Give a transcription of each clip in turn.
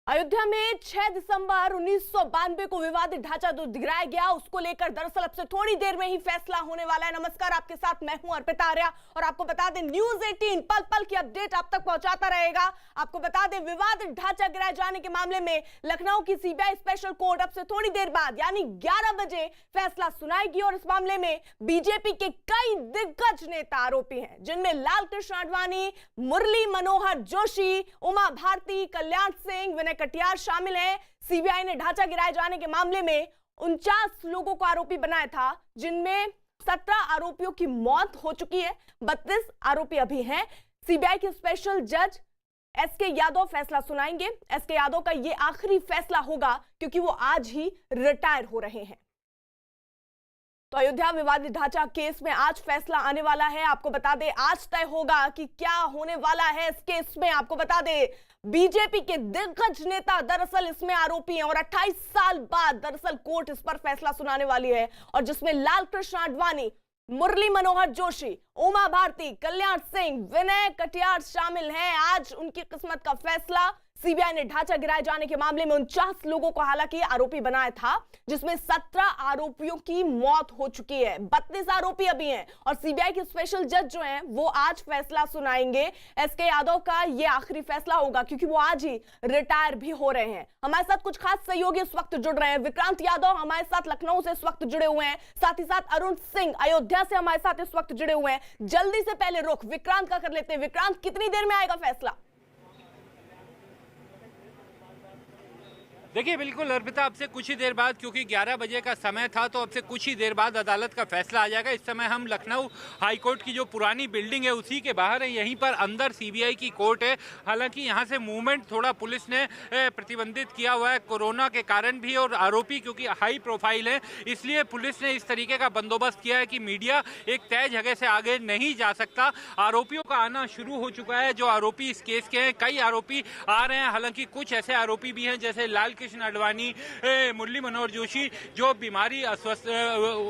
अयोध्या में 6 दिसंबर 1992 को विवादित ढांचा जो गिराया गया उसको लेकर दरअसल अब से थोड़ी देर में ही फैसला होने वाला है। नमस्कार, आपके साथ मैं हूं अर्पिता आर्या और आपको बता दें न्यूज 18 पल पल की अपडेट आप तक पहुंचाता रहेगा। आपको बता दें विवादित ढांचा गिराए जाने के मामले में लखनऊ की सीबीआई स्पेशल कोर्ट अब से थोड़ी देर बाद यानी 11 बजे फैसला सुनाएगी और इस मामले में बीजेपी के कई दिग्गज नेता आरोपी हैं, जिनमें लाल कृष्ण आडवाणी, मुरली मनोहर जोशी, उमा भारती, कल्याण सिंह, विनय कटियार शामिल हैं। सीबीआई ने ढांचा गिराए जाने के मामले में 49 लोगों को आरोपी बनाया था, जिनमें 17 आरोपियों की मौत हो चुकी है, 32 आरोपी अभी हैं। सीबीआई के स्पेशल जज एसके यादव फैसला सुनाएंगे। एसके यादव का यह आखिरी फैसला होगा क्योंकि वो आज ही रिटायर हो रहे हैं। तो अयोध्या विवादित ढांचा केस में आज फैसला आने वाला है। आपको बता दें आज तय होगा कि क्या होने वाला है इस केस में। आपको बता दें बीजेपी के दिग्गज नेता दरअसल इसमें आरोपी हैं और 28 साल बाद दरअसल कोर्ट इस पर फैसला सुनाने वाली है, और जिसमें लाल कृष्ण आडवाणी, मुरली मनोहर जोशी, उमा भारती, कल्याण सिंह, विनय कटियार शामिल हैं। आज उनकी किस्मत का फैसला। सीबीआई ने ढांचा गिराए जाने के मामले में 49 लोगों को हालांकि आरोपी बनाया था, जिसमें 17 आरोपियों की मौत हो चुकी है, 32 आरोपी अभी हैं और सीबीआई के स्पेशल जज जो हैं वो आज फैसला सुनाएंगे। एसके यादव का ये आखिरी फैसला होगा क्योंकि वो आज ही रिटायर भी हो रहे हैं। हमारे साथ कुछ खास सहयोगी इस वक्त जुड़ रहे हैं। विक्रांत यादव हमारे साथ लखनऊ से इस वक्त जुड़े हुए हैं, साथ ही साथ अरुण सिंह अयोध्या से हमारे साथ इस वक्त जुड़े हुए हैं। जल्दी से पहले रुख विक्रांत का कर लेते हैं। विक्रांत, कितनी देर में आएगा फैसला? देखिए बिल्कुल अर्पिता, अब से कुछ ही देर बाद, क्योंकि 11 बजे का समय था तो अब से कुछ ही देर बाद अदालत का फैसला आ जाएगा। इस समय हम लखनऊ हाईकोर्ट की जो पुरानी बिल्डिंग है उसी के बाहर है। यहीं पर अंदर सीबीआई की कोर्ट है। हालांकि यहां से मूवमेंट थोड़ा पुलिस ने प्रतिबंधित किया हुआ है कोरोना के कारण भी, और आरोपी क्योंकि हाई प्रोफाइल है इसलिए पुलिस ने इस तरीके का बंदोबस्त किया है कि मीडिया एक तय जगह से आगे नहीं जा सकता। आरोपियों का आना शुरू हो चुका है, जो आरोपी इस केस के हैं। कई आरोपी आ रहे हैं, हालांकि कुछ ऐसे आरोपी भी हैं जैसे लाल कृष्ण आडवाणी, मुरली मनोहर जोशी, जो बीमारी, अस्वस्थ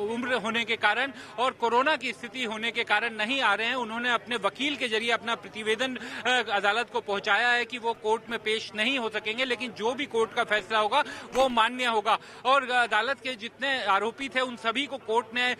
उम्र होने के कारण और कोरोना की स्थिति होने के कारण नहीं आ रहे हैं। उन्होंने अपने वकील के जरिए अपना प्रतिवेदन अदालत को पहुंचाया है कि वो कोर्ट में पेश नहीं हो सकेंगे, लेकिन जो भी कोर्ट का फैसला होगा वो मान्य होगा। और अदालत के जितने आरोपी थे उन सभी को कोर्ट ने,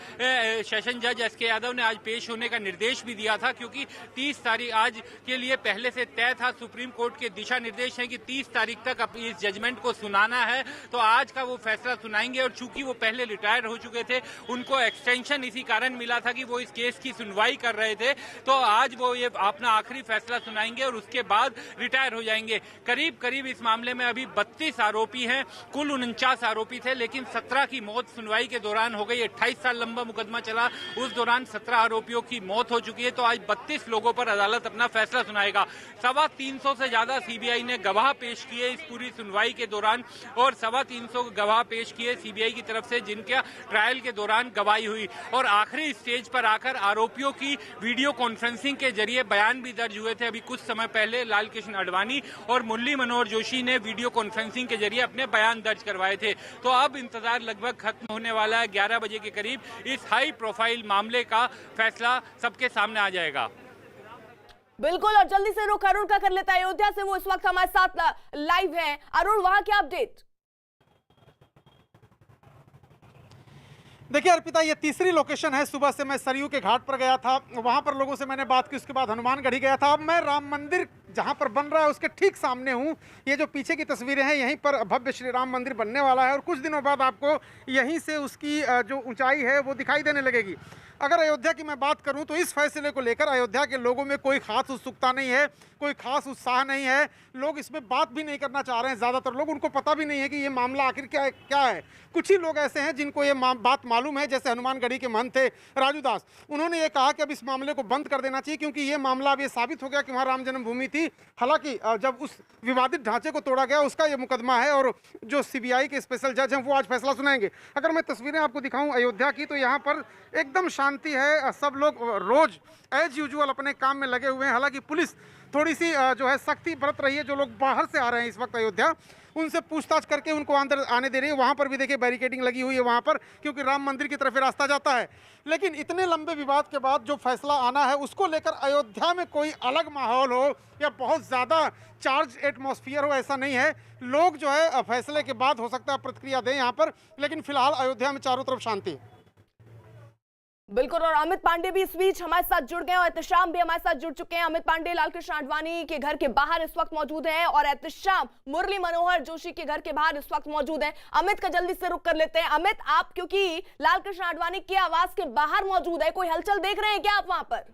सेशन जज एसके यादव ने आज पेश होने का निर्देश भी दिया था, क्योंकि 30 तारीख आज के लिए पहले से तय था। सुप्रीम कोर्ट के दिशा निर्देश है कि 30 तारीख तक इस जजमेंट को सुनाना है, तो आज का वो फैसला सुनाएंगे। और चूंकि वो पहले रिटायर हो चुके थे, उनको एक्सटेंशन इसी कारण मिला था कि वो इस केस की सुनवाई कर रहे थे, तो आज वो ये अपना आखिरी फैसला सुनाएंगे और उसके बाद रिटायर हो जाएंगे। करीब करीब इस मामले में अभी 32 आरोपी हैं। कुल 49 आरोपी थे, लेकिन 17 की मौत सुनवाई के दौरान हो गई। 28 साल लंबा मुकदमा चला, उस दौरान 17 आरोपियों की मौत हो चुकी है। तो आज 32 लोगों पर अदालत अपना फैसला सुनाएगा। 325 से ज्यादा सीबीआई ने गवाह पेश किए इस पूरी सुनवाई के दौरान, और 325 गवाह पेश किए सीबीआई की तरफ से, जिनके ट्रायल के दौरान गवाही हुई। और आखिरी स्टेज पर आकर आरोपियों की वीडियो कॉन्फ्रेंसिंग के जरिए बयान भी दर्ज हुए थे। अभी कुछ समय पहले लाल कृष्ण आडवाणी और मुरली मनोहर जोशी ने वीडियो कॉन्फ्रेंसिंग के जरिए अपने बयान दर्ज करवाए थे। तो अब इंतजार लगभग खत्म होने वाला है। 11 बजे के करीब इस हाई प्रोफाइल मामले का फैसला सबके सामने आ जाएगा। बिल्कुल, और जल्दी से रुख अरुण का कर लेता है अयोध्या से, वो इस वक्त हमारे साथ लाइव है। अरुण, वहां क्या अपडेट? देखिए अर्पिता, ये तीसरी लोकेशन है। सुबह से मैं सरयू के घाट पर गया था, वहां पर लोगों से मैंने बात की, उसके बाद हनुमानगढ़ी गया था। अब मैं राम मंदिर जहां पर बन रहा है उसके ठीक सामने हूं। ये जो पीछे की तस्वीरें हैं, यहीं पर भव्य श्री राम मंदिर बनने वाला है और कुछ दिनों बाद आपको यहीं से उसकी जो ऊंचाई है वो दिखाई देने लगेगी। अगर अयोध्या की मैं बात करूं तो इस फैसले को लेकर अयोध्या के लोगों में कोई खास उत्सुकता नहीं है, कोई खास उत्साह नहीं है। लोग इसमें बात भी नहीं करना चाह रहे हैं। ज़्यादातर लोग, उनको पता भी नहीं है कि ये मामला आखिर क्या है। कुछ ही लोग ऐसे हैं जिनको ये बात मालूम है, जैसे हनुमानगढ़ी के महंत थे राजू दास। उन्होंने ये कहा कि अब इस मामले को बंद कर देना चाहिए, क्योंकि ये मामला अब ये साबित हो गया कि वहाँ राम जन्मभूमि थी। हालांकि जब उस विवादित ढांचे को तोड़ा गया उसका ये मुकदमा है, और जो सीबीआई के स्पेशल जज हैं वो आज फैसला सुनाएंगे। अगर मैं तस्वीरें आपको दिखाऊं अयोध्या की, तो यहाँ पर एकदम शांति है। सब लोग रोज एज यूजुअल अपने काम में लगे हुए हैं। हालांकि पुलिस थोड़ी सी जो है सख्ती बरत रही है। जो लोग बाहर से आ रहे हैं इस वक्त अयोध्या, उनसे पूछताछ करके उनको अंदर आने दे रही है। वहाँ पर भी देखिए बैरिकेडिंग लगी हुई है वहाँ पर, क्योंकि राम मंदिर की तरफ रास्ता जाता है। लेकिन इतने लंबे विवाद के बाद जो फैसला आना है उसको लेकर अयोध्या में कोई अलग माहौल हो या बहुत ज़्यादा चार्ज एटमॉस्फियर हो, ऐसा नहीं है। लोग जो है फैसले के बाद हो सकता है प्रतिक्रिया दें यहाँ पर, लेकिन फिलहाल अयोध्या में चारों तरफ शांति है। बिल्कुल, और अमित पांडे भी इस बीच हमारे साथ जुड़ गए और एहतशाम भी हमारे साथ जुड़ चुके हैं। अमित पांडे लाल कृष्ण आडवाणी के घर के बाहर इस वक्त मौजूद हैं और एहतशाम मुरली मनोहर जोशी के घर के बाहर इस वक्त मौजूद हैं। अमित का जल्दी से रुख कर लेते हैं। अमित, आप क्योंकि लाल कृष्ण आडवाणी के आवास के बाहर मौजूद है, कोई हलचल देख रहे हैं क्या आप वहां पर?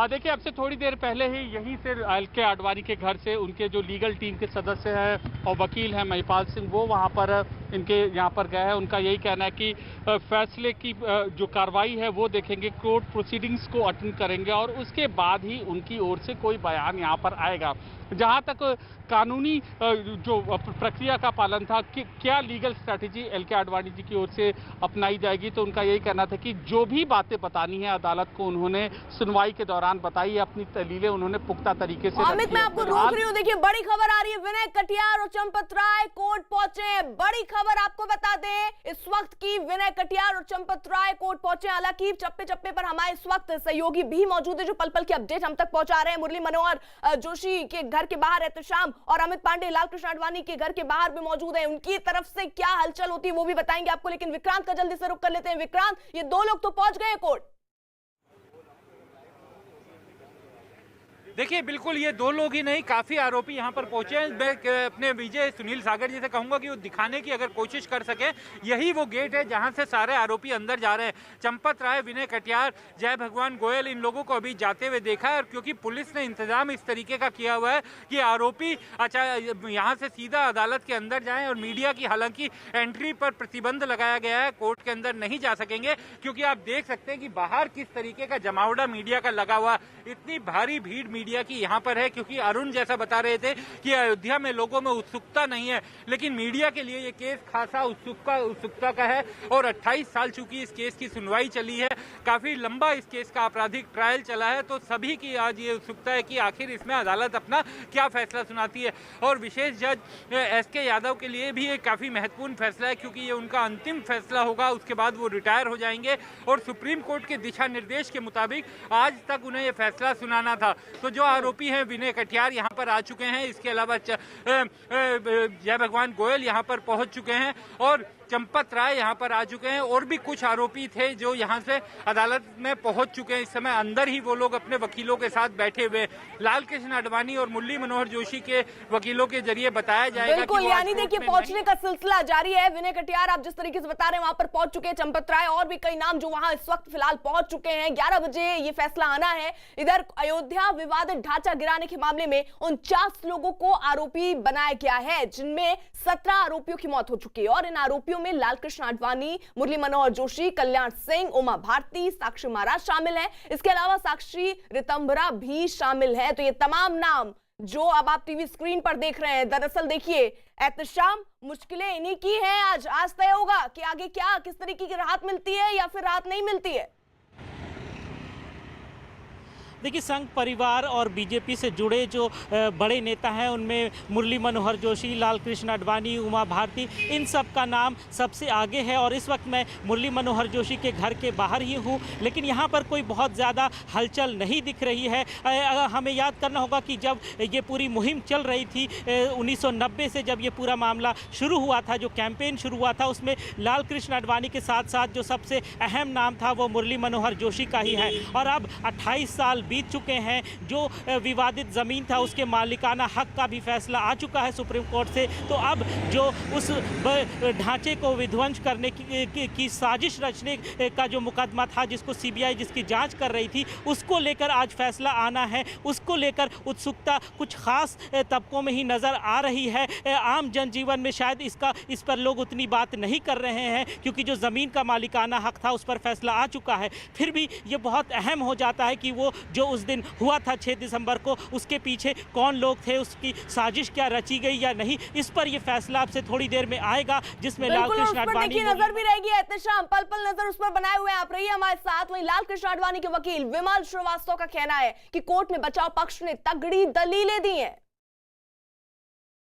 देखिए, अब से थोड़ी देर पहले ही यहीं से एल.के. आडवाणी के घर से उनके जो लीगल टीम के सदस्य हैं और वकील हैं महिपाल सिंह, वो वहां पर इनके यहाँ पर गए हैं। उनका यही कहना है कि फैसले की जो कार्रवाई है वो देखेंगे, कोर्ट प्रोसीडिंग्स को अटेंड करेंगे और उसके बाद ही उनकी ओर से कोई बयान यहाँ पर आएगा। जहाँ तक कानूनी जो प्रक्रिया का पालन था कि क्या legal strategy LK. Advani ji की ओर से अपनाई जाएगी, तो उनका यही कहना था कि जो भी बातें बतानी है अदालत को उन्होंने सुनवाई के दौरान बताई है, अपनी दलीलें उन्होंने पुख्ता तरीके से। अमित, मैं आपको रोक रही हूँ। देखिए, बड़ी खबर आ रही है, विनय कटियार और चंपत राय कोर्ट पहुंचे हैं। बड़ी खबर आपको बता दें इस वक्त की, विनय कटियार और चंपत राय कोर्ट पहुंचे। हालांकि चप्पे चप्पे पर हमारे इस वक्त सहयोगी भी मौजूद है जो पल पल की अपडेट हम तक पहुंचा रहे हैं। मुरली मनोहर जोशी के घर के बाहर एहतशाम और अमित पांडे लाल कृष्ण आडवाणी के घर के बाहर भी मौजूद हैं। उनकी तरफ से क्या हलचल होती है वो भी बताएंगे आपको, लेकिन विक्रांत का जल्दी से रुख कर लेते हैं। विक्रांत, ये दो लोग तो पहुंच गए कोर्ट। देखिए, बिल्कुल ये दो लोग ही नहीं, काफ़ी आरोपी यहाँ पर पहुंचे हैं। मैं अपने विजय सुनील सागर जी से कहूँगा कि वो दिखाने की अगर कोशिश कर सके, यही वो गेट है जहाँ से सारे आरोपी अंदर जा रहे हैं। चंपत राय, विनय कटियार, जय भगवान गोयल, इन लोगों को अभी जाते हुए देखा है। और क्योंकि पुलिस ने इंतजाम इस तरीके का किया हुआ है कि आरोपी यहाँ से सीधा अदालत के अंदर जाएँ, और मीडिया की हालांकि एंट्री पर प्रतिबंध लगाया गया है, कोर्ट के अंदर नहीं जा सकेंगे। क्योंकि आप देख सकते हैं कि बाहर किस तरीके का जमावड़ा मीडिया का लगा हुआ, इतनी भारी भीड़ मीडिया की यहाँ पर है। क्योंकि अरुण जैसा बता रहे थे कि अयोध्या में लोगों में उत्सुकता नहीं है, लेकिन मीडिया के लिए ये केस खासा उत्सुकता का है। और 28 साल चूंकि इस केस की सुनवाई चली है, काफी लंबा इस केस का आपराधिक ट्रायल चला है, तो सभी की आज ये उत्सुकता है कि आखिर इसमें अदालत अपना क्या फैसला सुनाती है। और विशेष जज एस.के. यादव के लिए भी ये काफी महत्वपूर्ण फैसला है, क्योंकि ये उनका अंतिम फैसला होगा। उसके बाद वो रिटायर हो जाएंगे और सुप्रीम कोर्ट के दिशा निर्देश के मुताबिक आज तक उन्हें ये फैसला सुनाना था। तो जो आरोपी हैं, विनय कटियार यहाँ पर आ चुके हैं, इसके अलावा जय भगवान गोयल यहाँ पर पहुंच चुके हैं और चंपत राय यहाँ पर आ चुके हैं। और भी कुछ आरोपी थे जो यहाँ से अदालत में पहुंच चुके हैं। इस समय अंदर ही वो लोग अपने वकीलों के साथ बैठे हुए। लाल कृष्ण आडवाणी और मुरली मनोहर जोशी के वकीलों के जरिए बताया जाएगा। बिल्कुल, यानी देखिए पहुंचने का सिलसिला जारी है। विनय कटियार आप जिस तरीके से बता रहे हैं वहां पर पहुंच चुके हैं, चंपत राय और भी कई नाम जो वहां इस वक्त फिलहाल पहुंच चुके हैं। 11 बजे ये फैसला आना है। इधर अयोध्या विवादित ढांचा गिराने के मामले में 49 लोगों को आरोपी बनाया गया है, जिनमें 17 आरोपियों की मौत हो चुकी है। और इन आरोपियों में लाल कृष्ण आडवाणी, मुरली मनोहर जोशी, कल्याण सिंह, उमा भारती, साक्षी महाराज शामिल हैं। इसके अलावा साक्षी रितंबरा भी शामिल है। तो ये तमाम नाम जो अब आप टीवी स्क्रीन पर देख रहे हैं, दरअसल देखिए एहतशाम मुश्किलें इन्हीं की हैं। आज तय होगा कि आगे क्या, किस तरीके की राहत मिलती है या फिर राहत नहीं मिलती है। देखिए, संघ परिवार और बीजेपी से जुड़े जो बड़े नेता हैं उनमें मुरली मनोहर जोशी, लाल कृष्ण आडवाणी, उमा भारती, इन सब का नाम सबसे आगे है। और इस वक्त मैं मुरली मनोहर जोशी के घर के बाहर ही हूँ, लेकिन यहाँ पर कोई बहुत ज़्यादा हलचल नहीं दिख रही है। हमें याद करना होगा कि जब ये पूरी मुहिम चल रही थी 1990 से, जब ये पूरा मामला शुरू हुआ था, जो कैंपेन शुरू हुआ था, उसमें लाल कृष्ण आडवाणी के साथ साथ जो सबसे अहम नाम था वो मुरली मनोहर जोशी का ही है। और अब 28 साल बीत चुके हैं। जो विवादित ज़मीन था उसके मालिकाना हक का भी फैसला आ चुका है सुप्रीम कोर्ट से। तो अब जो उस ढांचे को विध्वंस करने की साजिश रचने का जो मुकदमा था, जिसको सीबीआई जिसकी जांच कर रही थी, उसको लेकर आज फैसला आना है। उसको लेकर उत्सुकता कुछ खास तबकों में ही नज़र आ रही है। आम जनजीवन में शायद इस पर लोग उतनी बात नहीं कर रहे हैं, क्योंकि जो ज़मीन का मालिकाना हक था उस पर फैसला आ चुका है। फिर भी ये बहुत अहम हो जाता है कि वो जो उस दिन हुआ था 6 दिसंबर को, उसके पीछे कौन लोग थे, उसकी साजिश क्या रची गई या नहीं, इस पर यह फैसला अब से थोड़ी देर में आएगा, जिसमें लाल कृष्ण आडवाणी नजर भी रहेगी। एहतशाम पल पल नजर उस पर बनाए हुए आप रहिए हमारे साथ। वहीं लाल कृष्ण आडवाणी के वकील विमल श्रीवास्तव का कहना है कि कोर्ट में बचाव पक्ष ने तगड़ी दलीलें दी हैं।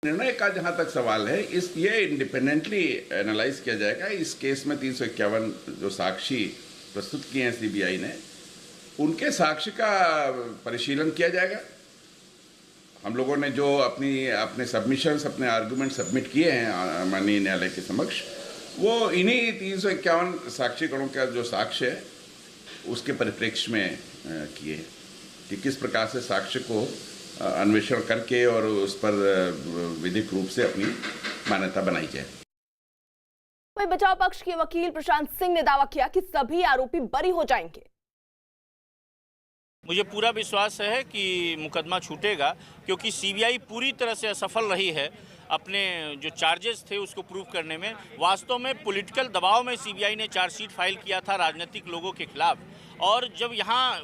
निर्णय का जहां तक सवाल है, ये इंडिपेंडेंटली एनालाइज किया जाएगा। इस केस में 351 जो साक्षी प्रस्तुत किए हैं सीबीआई ने, उनके साक्ष्य का परिशीलन किया जाएगा। हम लोगों ने जो अपने सबमिशंस, अपने आर्गुमेंट सबमिट किए हैं माननीय न्यायालय के समक्ष, वो इन्हीं 351 साक्षीकरणों का जो साक्ष्य है उसके परिप्रेक्ष्य में किए कि किस प्रकार से साक्ष्य को अन्वेषण करके और उस पर विधिक रूप से अपनी मान्यता बनाई जाए। वहीं बचाव पक्ष के वकील प्रशांत सिंह ने दावा किया कि सभी आरोपी बरी हो जाएंगे। मुझे पूरा विश्वास है कि मुकदमा छूटेगा, क्योंकि सीबीआई पूरी तरह से असफल रही है अपने जो चार्जेस थे उसको प्रूव करने में। वास्तव में पॉलिटिकल दबाव में सीबीआई ने चार्जशीट फाइल किया था राजनीतिक लोगों के खिलाफ, और जब यहाँ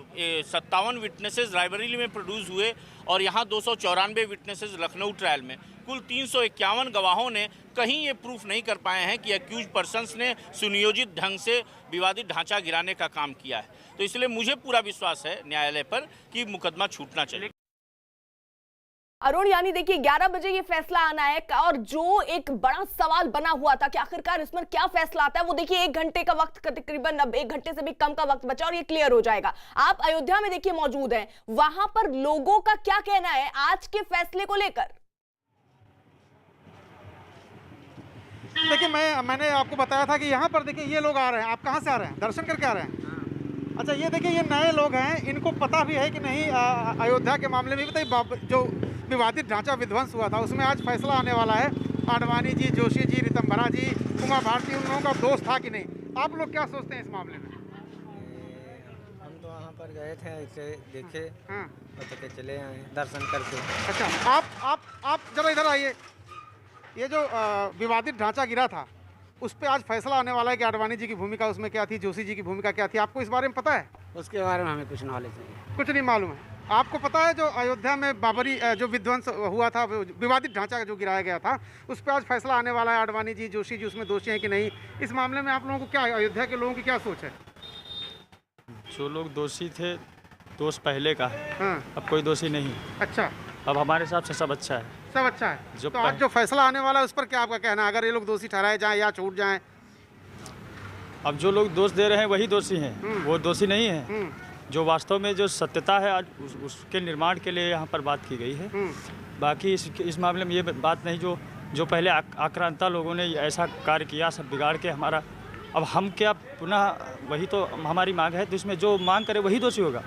57 विटनेसेस रायबरेली में प्रोड्यूस हुए और यहाँ 294 विटनेसेस लखनऊ ट्रायल में, कुल 351 गवाहों ने कहीं ये प्रूफ नहीं कर पाए हैं कि अक्यूज पर्सन्स ने सुनियोजित ढंग से विवादित ढांचा गिराने का काम किया है। तो इसलिए मुझे पूरा विश्वास है न्यायालय पर कि मुकदमा छूटना चाहिए। अरुण, यानी देखिए 11 बजे ये फैसला आना है, और जो एक बड़ा सवाल बना हुआ था कि आखिरकार इसमें क्या फैसला आता है, वो देखिए 1 घंटे का वक्त, तकरीबन 1 घंटे से भी कम का वक्त बचा और ये क्लियर हो जाएगा। आप अयोध्या में देखिए मौजूद हैं, वहां पर लोगों का क्या कहना है आज के फैसले को लेकर? देखिए मैंने आपको बताया था कि यहाँ पर देखिए ये लोग आ रहे हैं। आप कहाँ से आ रहे हैं? दर्शन करके आ रहे हैं? अच्छा, ये देखिए ये नए लोग हैं, इनको पता भी है कि नहीं अयोध्या के मामले में बताइए जो विवादित ढांचा विध्वंस हुआ था उसमें आज फैसला आने वाला है। आडवाणी जी, जोशी जी, रितंभरा जी, उमा भारती, उन लोगों का दोष था कि नहीं? आप लोग क्या सोचते हैं इस मामले में? हम तो वहाँ पर गए थे, ऐसे देखे और तो चले आए दर्शन करके। अच्छा, आप जरा इधर आइए। ये जो विवादित ढांचा गिरा था उस पर आज फैसला आने वाला है कि आडवाणी जी की भूमिका उसमें क्या थी, जोशी जी की भूमिका क्या थी। आपको इस बारे में पता है? उसके बारे में हमें कुछ नॉलेज नहीं, कुछ नहीं मालूम है। आपको पता है जो अयोध्या में बाबरी जो विध्वंस हुआ था, विवादित ढांचा जो गिराया गया था, उस पर आज फैसला आने वाला है। आडवाणी जी, जोशी जी उसमें दोषी हैं कि नहीं? इस मामले में आप लोगों को क्या, अयोध्या के लोगों की क्या सोच है? जो लोग दोषी थे, दोष पहले का है। हाँ। अब कोई दोषी नहीं। अच्छा, अब हमारे हिसाब से सब अच्छा है। सब अच्छा है। तो आज जो फैसला आने वाला है उस पर क्या आपका कहना है, अगर ये लोग दोषी ठहराए जाएं या छूट जाएं? अब जो लोग दोष दे रहे हैं वही दोषी हैं, वो दोषी नहीं है। जो वास्तव में जो सत्यता है आज उसके निर्माण के लिए यहाँ पर बात की गई है। बाकी इस मामले में ये बात नहीं, जो पहले आक्रांता लोगों ने ऐसा कार्य किया, सब बिगाड़ के हमारा, अब हम क्या पुनः वही तो हमारी मांग है, तो इसमें जो मांग करे वही दोषी होगा।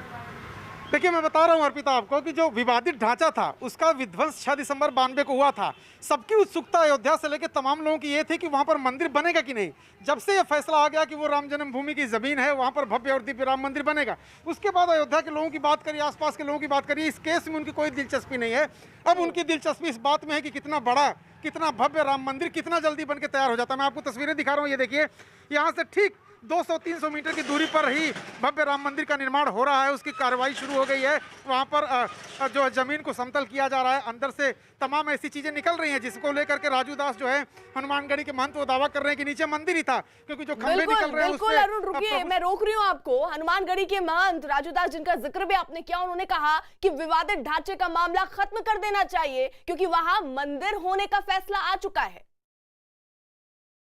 देखिए मैं बता रहा हूँ अर्पिता आपको कि जो विवादित ढांचा था उसका विध्वंस 6 दिसंबर 92 को हुआ था। सबकी उत्सुकता अयोध्या से लेकर तमाम लोगों की ये थी कि वहाँ पर मंदिर बनेगा कि नहीं। जब से ये फैसला आ गया कि वो राम जन्मभूमि की ज़मीन है, वहाँ पर भव्य और दिव्य राम मंदिर बनेगा, उसके बाद अयोध्या के लोगों की बात करिए, आसपास के लोगों की बात करिए, इस केस में उनकी कोई दिलचस्पी नहीं है। अब उनकी दिलचस्पी इस बात में है कि कितना बड़ा, कितना भव्य राम मंदिर कितना जल्दी बन के तैयार हो जाता है। मैं आपको तस्वीरें दिखा रहा हूँ, ये देखिए यहाँ से ठीक 200-300 मीटर की दूरी पर ही भव्य राम मंदिर का निर्माण हो रहा है। उसकी कार्रवाई शुरू हो गई है। वहाँ पर जो जमीन को समतल किया जा रहा है, अंदर से तमाम ऐसी चीजें निकल रही हैं जिसको लेकर के राजू दास जो है हनुमानगढ़ी के महंत वो दावा कर रहे हैं कि नीचे मंदिर ही था, क्योंकि जो खंभे निकल रहे हैं। बिल्कुल अरुण, रुकिए, मैं रोक रही हूँ आपको। हनुमानगढ़ी के महंत राजू दास, जिनका जिक्र भी आपने किया, उन्होंने कहा कि विवादित ढांचे का मामला खत्म कर देना चाहिए क्योंकि वहां मंदिर होने का फैसला आ चुका है।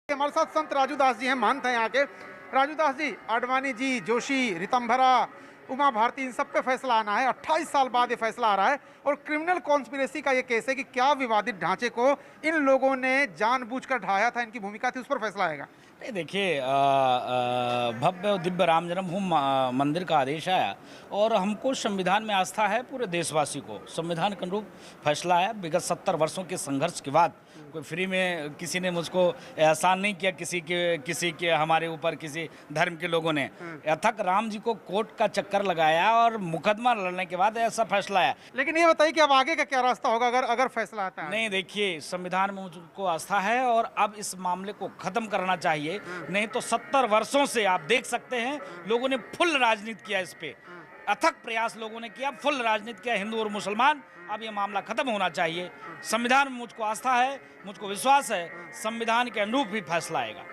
हमारे साथ संत राजू दास जी हैं, महंत हैं यहाँ के। राजू दास जी, आडवाणी जी, जोशी, रितंभरा, उमा भारती, इन सब पे फैसला आना है। 28 साल बाद ये फैसला आ रहा है और क्रिमिनल कॉन्स्पिरेसी का ये केस है कि क्या विवादित ढांचे को इन लोगों ने जानबूझकर ढाया था, इनकी भूमिका थी, उस पर फैसला आएगा। नहीं, देखिए, भव्य और दिव्य राम जन्मभूमि मंदिर का आदेश आया और हमको संविधान में आस्था है, पूरे देशवासी को संविधान के अनुरूप फैसला आया। विगत 70 वर्षों के संघर्ष के बाद कोई फ्री में किसी ने मुझको एहसान नहीं किया, किसी के हमारे ऊपर किसी धर्म के लोगों ने अथक राम जी को कोर्ट का चक्कर लगाया और मुकदमा लड़ने के बाद ऐसा फैसला आया। लेकिन ये बताइए कि अब आगे का क्या रास्ता होगा अगर फैसला आता है? नहीं, देखिए, संविधान में मुझको आस्था है और अब इस मामले को खत्म करना चाहिए। नहीं तो 70 वर्षों से आप देख सकते हैं लोगों ने फुल राजनीति किया, इस पे अथक प्रयास लोगों ने किया, फुल राजनीति किया, हिंदू और मुसलमान। अब ये मामला खत्म होना चाहिए। संविधान में मुझको आस्था है, मुझको विश्वास है, संविधान के अनुरूप भी फैसला आएगा।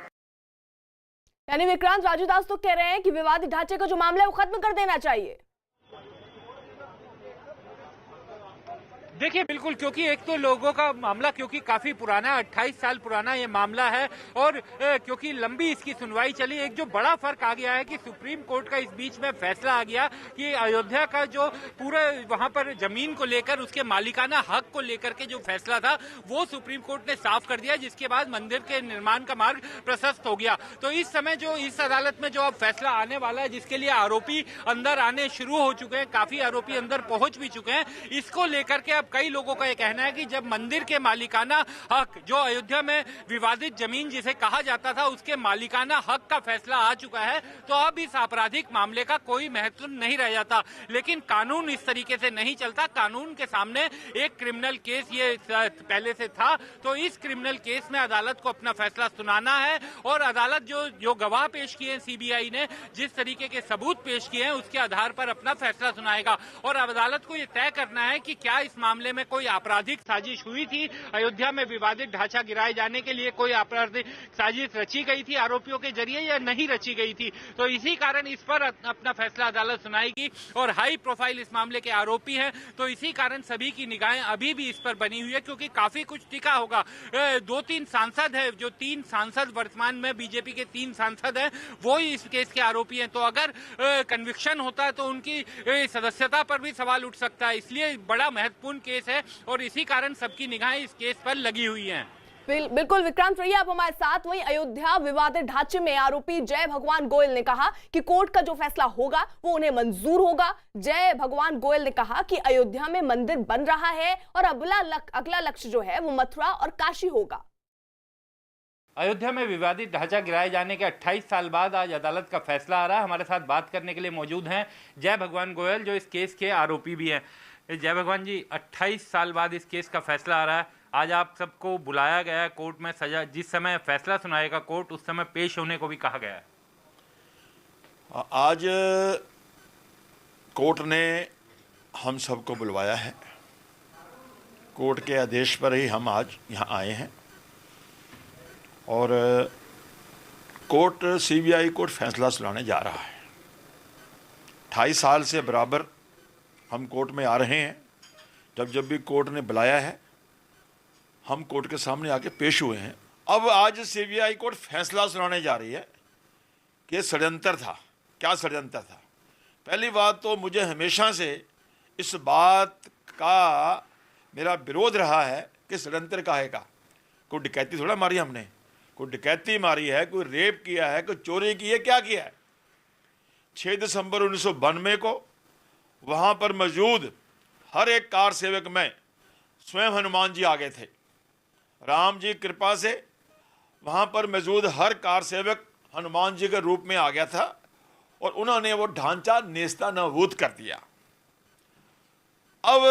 यानी विक्रांत, राजू दास तो कह रहे हैं कि विवादित ढांचे का जो मामला है वो खत्म कर देना चाहिए। देखिए बिल्कुल, क्योंकि एक तो लोगों का मामला क्योंकि काफी पुराना है, 28 साल पुराना ये मामला है और क्योंकि लंबी इसकी सुनवाई चली। एक जो बड़ा फर्क आ गया है कि सुप्रीम कोर्ट का इस बीच में फैसला आ गया कि अयोध्या का जो पूरे वहां पर जमीन को लेकर उसके मालिकाना हक को लेकर के जो फैसला था वो सुप्रीम कोर्ट ने साफ कर दिया, जिसके बाद मंदिर के निर्माण का मार्ग प्रशस्त हो गया। तो इस समय जो इस अदालत में जो अब फैसला आने वाला है, जिसके लिए आरोपी अंदर आने शुरू हो चुके हैं, काफी आरोपी अंदर पहुंच भी चुके हैं, इसको लेकर के कई लोगों का यह कहना है कि जब मंदिर के मालिकाना हक, जो अयोध्या में विवादित जमीन जिसे कहा जाता था, उसके मालिकाना हक का फैसला आ चुका है, तो अब इस आपराधिक मामले का कोई महत्व नहीं रह जाता। लेकिन कानून इस तरीके से नहीं चलता। कानून के सामने एक क्रिमिनल केस ये पहले से था, तो इस क्रिमिनल केस में अदालत को अपना फैसला सुनाना है और अदालत जो गवाह पेश किए हैं सीबीआई ने, जिस तरीके के सबूत पेश किए हैं, उसके आधार पर अपना फैसला सुनाएगा। और अदालत को यह तय करना है कि क्या इस मामले में कोई आपराधिक साजिश हुई थी, अयोध्या में विवादित ढांचा गिराए जाने के लिए कोई आपराधिक साजिश रची गई थी आरोपियों के जरिए या नहीं रची गई थी। तो इसी कारण इस पर अपना फैसला अदालत सुनाएगी और हाई प्रोफाइल इस मामले के आरोपी हैं, तो इसी कारण सभी की निगाहें अभी भी इस पर बनी हुई है, क्योंकि काफी कुछ टिका होगा। 2-3 सांसद है, जो 3 सांसद वर्तमान में बीजेपी के 3 सांसद हैं, वो ही इस केस के आरोपी हैं। तो अगर कन्विक्शन होता है तो उनकी सदस्यता पर भी सवाल उठ सकता है, इसलिए बड़ा महत्वपूर्ण केस है और इसी कारण सबकी निगाहें इस केस पर लगी हुई हैं। बिल्कुल विक्रांत रहिए आप हमारे साथ। वहीं अयोध्या विवादित ढांचे में आरोपी जय भगवान गोयल ने कहा कि कोर्ट का जो फैसला होगा वो उन्हें मंजूर होगा। जय भगवान गोयल ने कहा कि अयोध्या में मंदिर बन रहा है और अगला लक्ष्य जो है वो मथुरा और काशी होगा। अयोध्या में विवादित ढांचा गिराए जाने के 28 साल बाद आज अदालत का फैसला आ रहा है। हमारे साथ बात करने के लिए मौजूद हैं जय भगवान गोयल, जो इस केस के आरोपी भी हैं। जय भगवान जी, 28 साल बाद इस केस का फैसला आ रहा है। आज आप सबको बुलाया गया है कोर्ट में, सजा जिस समय फैसला सुनाएगा कोर्ट उस समय पेश होने को भी कहा गया है। आज कोर्ट ने हम सबको बुलवाया है। कोर्ट के आदेश पर ही हम आज यहाँ आए हैं और कोर्ट सीबीआई कोर्ट फैसला सुनाने जा रहा है। 28 साल से बराबर हम कोर्ट में आ रहे हैं। जब भी कोर्ट ने बुलाया है हम कोर्ट के सामने आके पेश हुए हैं। अब आज सीबीआई कोर्ट फैसला सुनाने जा रही है कि षड्यंत्र था। क्या षड्यंत्र था? पहली बात तो मुझे हमेशा से इस बात का मेरा विरोध रहा है कि षड्यंत्र काहे का। कोई डकैती थोड़ा मारी हमने, कोई डकैती मारी है, कोई रेप किया है, कोई चोरी की है, क्या किया है? 6 दिसंबर 1992 को वहाँ पर मौजूद हर एक कार सेवक में स्वयं हनुमान जी आ गए थे। राम जी कृपा से वहाँ पर मौजूद हर कार सेवक हनुमान जी के रूप में आ गया था और उन्होंने वो ढांचा नेस्ता नाबूद कर दिया। अब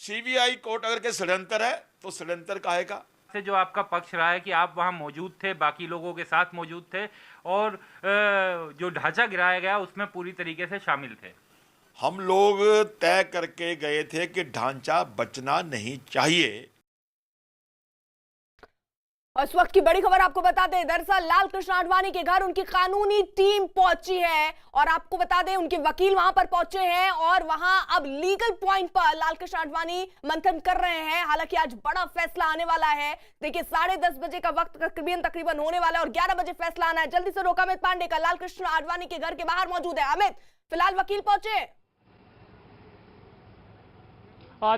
सीबीआई कोर्ट अगर के षड्यंत्र है तो षड्यंत्र काहे का? से जो आपका पक्ष रहा है कि आप वहाँ मौजूद थे, बाकी लोगों के साथ मौजूद थे और जो ढांचा गिराया गया उसमें पूरी तरीके से शामिल थे। हम लोग तय करके गए थे कि ढांचा बचना नहीं चाहिए। और इस वक्त की बड़ी खबर आपको बता दें, दरअसल लाल कृष्ण आडवाणी के घर उनकी कानूनी टीम पहुंची है और आपको बता दें उनके वकील वहां पर पहुंचे हैं और वहां अब लीगल पॉइंट पर लाल कृष्ण आडवाणी मंथन कर रहे हैं। हालांकि आज बड़ा फैसला आने वाला है। देखिए 10:30 बजे का वक्त तकरीबन होने वाला है और 11 बजे फैसला आना है। जल्दी से रोका अमित पांडे का लाल कृष्ण आडवाणी के घर के बाहर मौजूद है। अमित, फिलहाल वकील पहुंचे।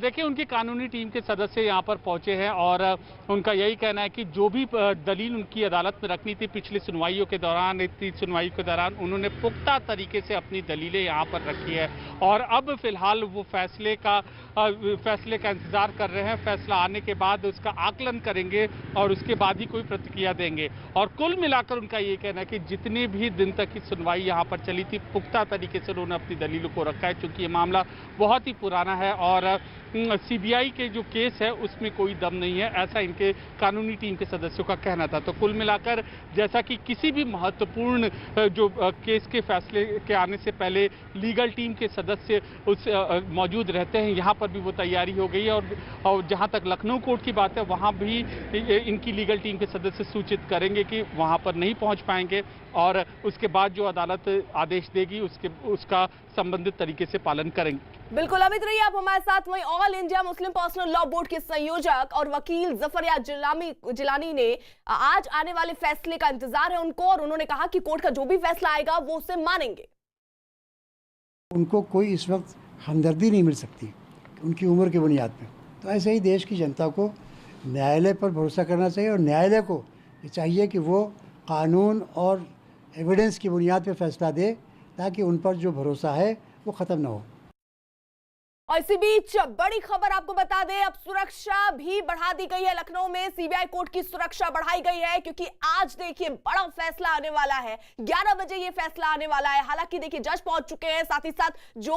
देखिए उनकी कानूनी टीम के सदस्य यहाँ पर पहुंचे हैं और उनका यही कहना है कि जो भी दलील उनकी अदालत में रखनी थी पिछली सुनवाइयों के दौरान, इतनी सुनवाई के दौरान उन्होंने पुख्ता तरीके से अपनी दलीलें यहाँ पर रखी है और अब फिलहाल वो फैसले का इंतजार कर रहे हैं। फैसला आने के बाद उसका आकलन करेंगे और उसके बाद ही कोई प्रतिक्रिया देंगे। और कुल मिलाकर उनका ये कहना है कि जितने भी दिन तक की सुनवाई यहाँ पर चली थी पुख्ता तरीके से उन्होंने अपनी दलीलों को रखा है, चूंकि ये मामला बहुत ही पुराना है और सीबीआई के जो केस है उसमें कोई दम नहीं है, ऐसा इनके कानूनी टीम के सदस्यों का कहना था। तो कुल मिलाकर जैसा कि किसी भी महत्वपूर्ण जो केस के फैसले के आने से पहले लीगल टीम के सदस्य उस मौजूद रहते हैं, यहाँ पर पर भी वो तैयारी हो गई है और जहां तक लखनऊ कोर्ट की बात है वहां भी इनकी लीगल टीम के सदस्य सूचित करेंगे कि वहां पर नहीं पहुंच पाएंगे और उसके बाद जो अदालत आदेश देगी उसका संबंधित तरीके से पालन करेंगे। बिल्कुल अमित रहिए आप हमारे साथ। वहीं all India Muslim personal law board के संयोजक और वकील जफरयाब जिलानी ने आज आने वाले फैसले का इंतजार है उनको, और उन्होंने कहा कि कोर्ट का जो भी फैसला आएगा वो उसे मानेंगे। उनको कोई इस वक्त हमदर्दी नहीं मिल सकती उनकी उम्र की बुनियाद पर, तो ऐसे ही देश की जनता को न्यायालय पर भरोसा करना चाहिए और न्यायालय को ये चाहिए कि वो कानून और एविडेंस की बुनियाद पर फैसला दे ताकि उन पर जो भरोसा है वो ख़त्म ना हो। और इसी बीच बड़ी खबर आपको बता दें, अब सुरक्षा भी बढ़ा दी गई है। लखनऊ में सीबीआई कोर्ट की सुरक्षा बढ़ाई गई है क्योंकि आज देखिए बड़ा फैसला आने वाला है। 11 बजे ये फैसला आने वाला है। हालांकि देखिए जज पहुंच चुके हैं, साथ ही साथ जो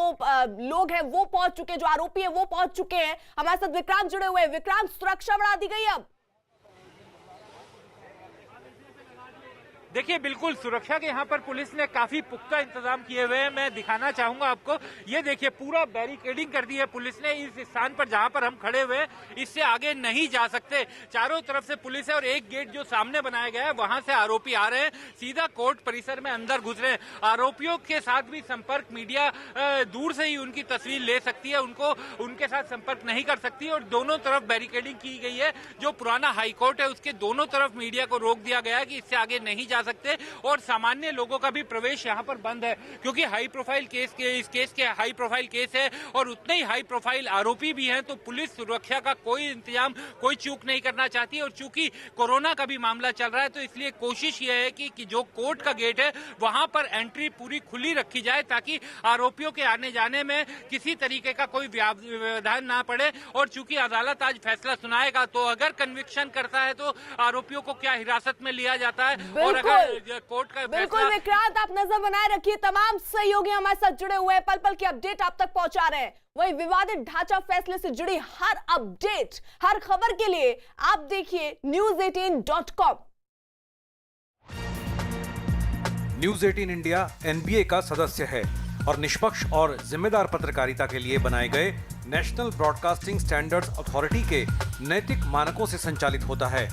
लोग हैं वो पहुंच चुके हैं, जो आरोपी है वो पहुंच चुके हैं। हमारे साथ विक्रांत जुड़े हुए हैं। विक्रांत, सुरक्षा बढ़ा दी गई अब? देखिए बिल्कुल सुरक्षा के यहाँ पर पुलिस ने काफी पुख्ता इंतजाम किए हुए हैं। मैं दिखाना चाहूंगा आपको, ये देखिए पूरा बैरिकेडिंग कर दी है पुलिस ने इस स्थान पर जहाँ पर हम खड़े हुए हैं। इससे आगे नहीं जा सकते, चारों तरफ से पुलिस है और एक गेट जो सामने बनाया गया है वहां से आरोपी आ रहे हैं, सीधा कोर्ट परिसर में अंदर घुस रहे हैं। आरोपियों के साथ भी संपर्क मीडिया दूर से ही उनकी तस्वीर ले सकती है, उनके साथ संपर्क नहीं कर सकती। और दोनों तरफ बैरिकेडिंग की गई है। जो पुराना हाईकोर्ट है उसके दोनों तरफ मीडिया को रोक दिया गया है कि इससे आगे नहीं जा सकते और सामान्य लोगों का भी प्रवेश यहां पर बंद है क्योंकि हाई प्रोफाइल केस के इस केस के हाई प्रोफाइल केस है और उतने ही हाई प्रोफाइल आरोपी भी हैं। तो पुलिस सुरक्षा का कोई इंतजाम, कोई चूक नहीं करना चाहती और चूंकि कोरोना का भी मामला चल रहा है तो इसलिए कोशिश यह है कि जो कोर्ट का गेट है वहां पर एंट्री पूरी खुली रखी जाए ताकि आरोपियों के आने जाने में किसी तरीके का कोई व्यवधान ना पड़े। और चूंकि अदालत आज फैसला सुनाएगा तो अगर कन्विक्शन करता है तो आरोपियों को क्या हिरासत में लिया जाता है और अगर कोर्ट का बिल्कुल विक्रांत, आप नजर बनाए रखिए। तमाम सहयोगी हमारे साथ जुड़े हुए हैं, पल पल की अपडेट आप तक पहुंचा रहे हैं। वही विवादित ढांचा फैसले से जुड़ी हर अपडेट, हर खबर के लिए आप देखिए news18.com। न्यूज 18 इंडिया NBA का सदस्य है और निष्पक्ष और जिम्मेदार पत्रकारिता के लिए बनाए गए नेशनल ब्रॉडकास्टिंग स्टैंडर्ड्स अथॉरिटी के नैतिक मानकों से संचालित होता है।